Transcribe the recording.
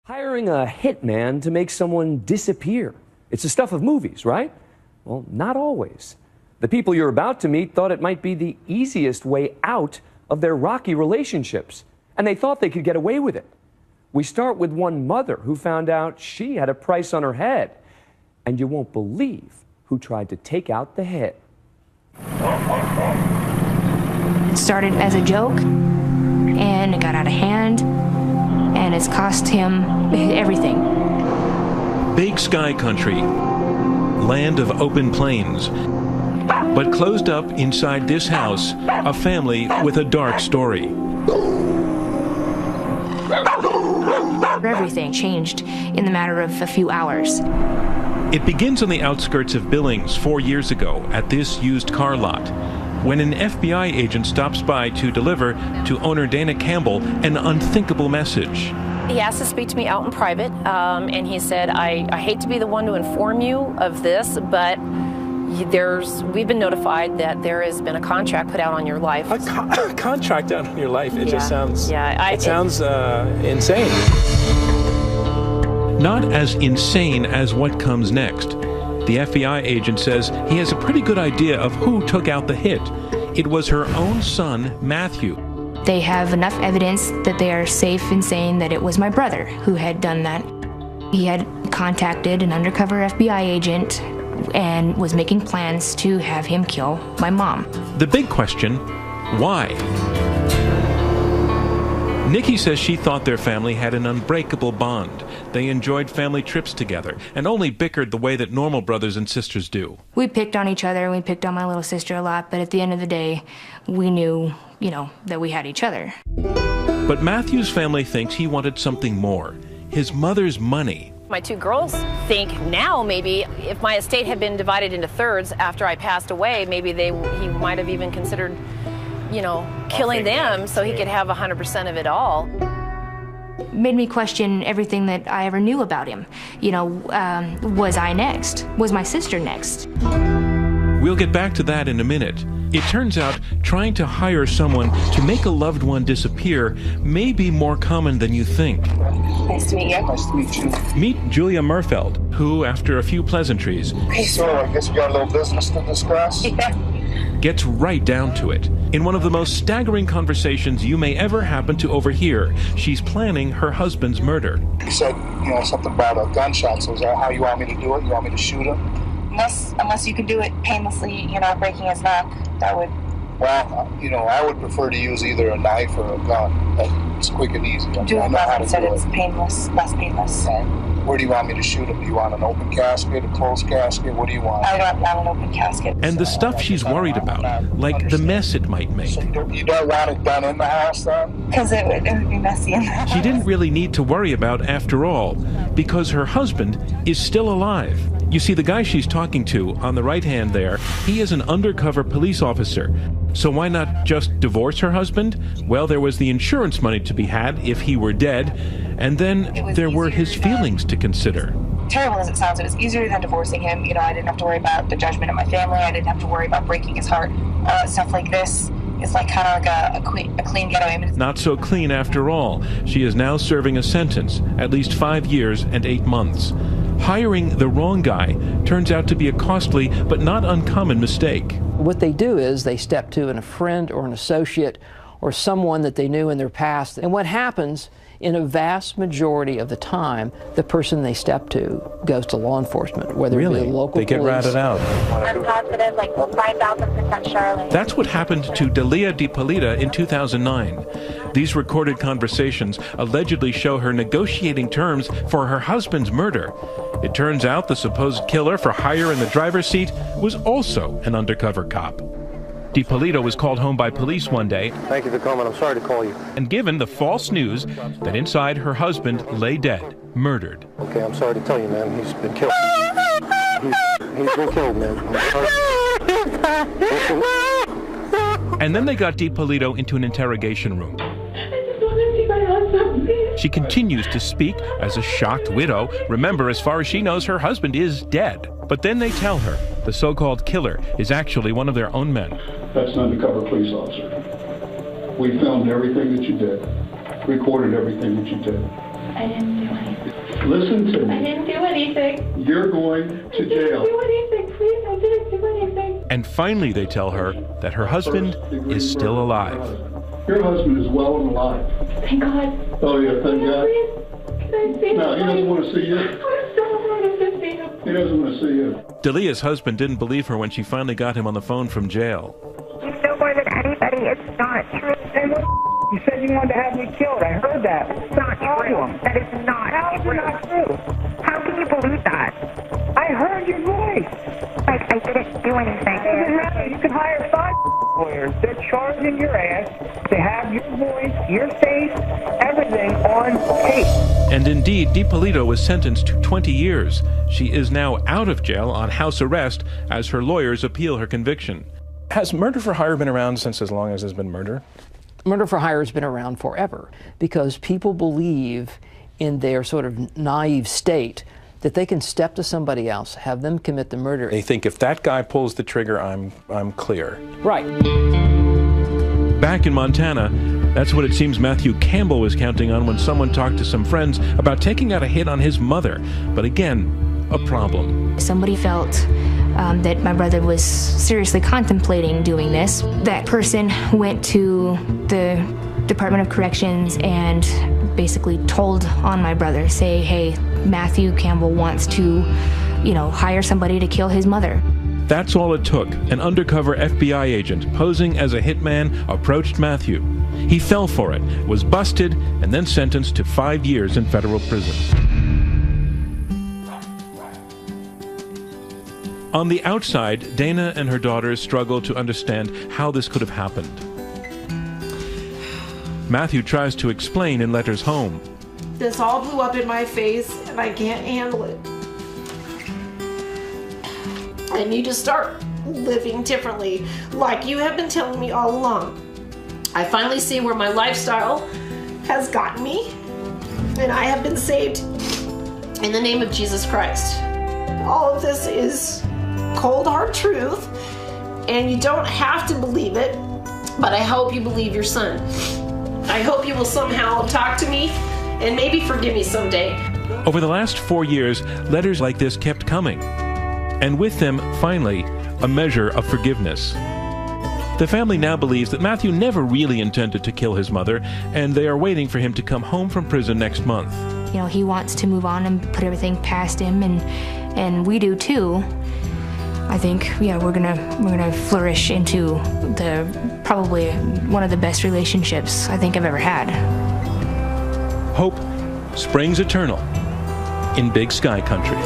Hiring a hitman to make someone disappear. It's the stuff of movies, right? Well, not always. The people you're about to meet thought it might be the easiest way out of their rocky relationships, and they thought they could get away with it. We start with one mother who found out she had a price on her head, and you won't believe who tried to take out the hit. It started as a joke, and it got out of hand, and it's cost him everything. Big sky country, land of open plains. But closed up inside this house, a family with a dark story. Everything changed in the matter of a few hours. It begins on the outskirts of Billings 4 years ago at this used car lot, when an FBI agent stops by to deliver to owner Dana Campbell an unthinkable message. He asked to speak to me out in private, and he said, I hate to be the one to inform you of this, but we've been notified that there has been a contract put out on your life. A contract out on your life? It just sounds, it sounds insane. Not as insane as what comes next. The FBI agent says he has a pretty good idea of who took out the hit. It was her own son, Matthew. They have enough evidence that they are safe in saying that it was my brother who had done that. He had contacted an undercover FBI agent and was making plans to have him kill my mom. The big question, why? Nikki says she thought their family had an unbreakable bond. They enjoyed family trips together and only bickered the way that normal brothers and sisters do. We picked on each other, we picked on my little sister a lot, but at the end of the day, we knew, that we had each other. But Matthew's family thinks he wanted something more, his mother's money. My two girls think now maybe if my estate had been divided into thirds after I passed away, maybe he might have even considered, killing them so he could have 100% of it all. Made me question everything that I ever knew about him. Was I next? Was my sister next? We'll get back to that in a minute. It turns out trying to hire someone to make a loved one disappear may be more common than you think. Nice to meet you. Nice to meet you. Meet Julia Murfeld, who, after a few pleasantries, So I guess we got a little business to discuss. gets right down to it. In one of the most staggering conversations you may ever happen to overhear, she's planning her husband's murder. You said, something about a gunshot. So is that how you want me to do it? You want me to shoot him? Unless you could do it painlessly, you're not breaking his neck, that would... Well, I would prefer to use either a knife or a gun. It's quick and easy. Do it less, said it's painless, less painless. Where do you want me to shoot him? Do you want an open casket, a closed casket? What do you want? I don't want an open casket. And the stuff she's worried about, like the mess it might make. So you don't want it done in the house, then? Because it would be messy in the house. She didn't really need to worry about after all, because her husband is still alive. You see, the guy she's talking to on the right hand there, he is an undercover police officer. So why not just divorce her husband? Well, there was the insurance money to be had if he were dead, and then there were his feelings to consider. Terrible as it sounds, it was easier than divorcing him. I didn't have to worry about the judgment of my family. I didn't have to worry about breaking his heart. Stuff like this is like kind of like a clean getaway. Not so clean after all. She is now serving a sentence, at least 5 years and 8 months. Hiring the wrong guy turns out to be a costly but not uncommon mistake. What they do is they step to a friend or an associate or someone that they knew in their past. And what happens, in a vast majority of the time, the person they step to goes to law enforcement, whether it be the local police. They get ratted out. I'm positive, 5,000% Charlotte. That's what happened to Delia DiPolita in 2009. These recorded conversations allegedly show her negotiating terms for her husband's murder. It turns out the supposed killer for hire in the driver's seat was also an undercover cop. DiPolito was called home by police one day. Thank you for coming. I'm sorry to call you. And given the false news that inside her husband lay dead, murdered. Okay, I'm sorry to tell you, man. He's been killed. He's been killed, man. I'm sorry. And then they got DiPolito into an interrogation room. She continues to speak as a shocked widow. Remember, as far as she knows, her husband is dead. But then they tell her the so-called killer is actually one of their own men. That's an undercover police officer. We filmed everything that you did, recorded everything that you did. I didn't do anything. Listen to me. I didn't do anything. You're going to jail. I didn't do anything, please. I didn't do anything. And finally they tell her that her husband is still alive. Your husband is well and alive. Thank God. Oh yeah, thank God. Please, can I see him? No, he doesn't want to see you. I so wanted to see him. He doesn't want to see you. Delia's husband didn't believe her when she finally got him on the phone from jail. You know more than anybody. It's not true. Hey, what? You said you wanted to have me killed. I heard that. It's not true. That is not How is it not true? How can you believe that? I heard your voice. Like, I didn't do anything. It doesn't matter. You can hire 5 lawyers. They're charging your ass to have your voice, your face, everything on tape. And indeed, DiPolito was sentenced to 20 years. She is now out of jail on house arrest as her lawyers appeal her conviction. Has murder for hire been around since as long as there's been murder? Murder for hire has been around forever because people believe in their sort of naive state that they can step to somebody else, have them commit the murder. They think if that guy pulls the trigger, I'm clear. Right. Back in Montana, that's what it seems Matthew Campbell was counting on when someone talked to some friends about taking out a hit on his mother. But again, a problem. Somebody felt that my brother was seriously contemplating doing this. That person went to the Department of Corrections and basically told on my brother, say, hey, Matthew Campbell wants to, hire somebody to kill his mother. That's all it took. An undercover FBI agent posing as a hitman approached Matthew. He fell for it, was busted, and then sentenced to 5 years in federal prison. On the outside, Dana and her daughters struggle to understand how this could have happened. Matthew tries to explain in letters home. This all blew up in my face, and I can't handle it. I need to start living differently, like you have been telling me all along. I finally see where my lifestyle has gotten me, and I have been saved in the name of Jesus Christ. All of this is cold hard truth, and you don't have to believe it, but I hope you believe your son. I hope you will somehow talk to me and maybe forgive me someday. Over the last 4 years, letters like this kept coming, and with them, finally, a measure of forgiveness. The family now believes that Matthew never really intended to kill his mother, and they are waiting for him to come home from prison next month. He wants to move on and put everything past him, and we do too. I think, we're gonna flourish into probably one of the best relationships I think I've ever had. Hope springs eternal in Big Sky Country.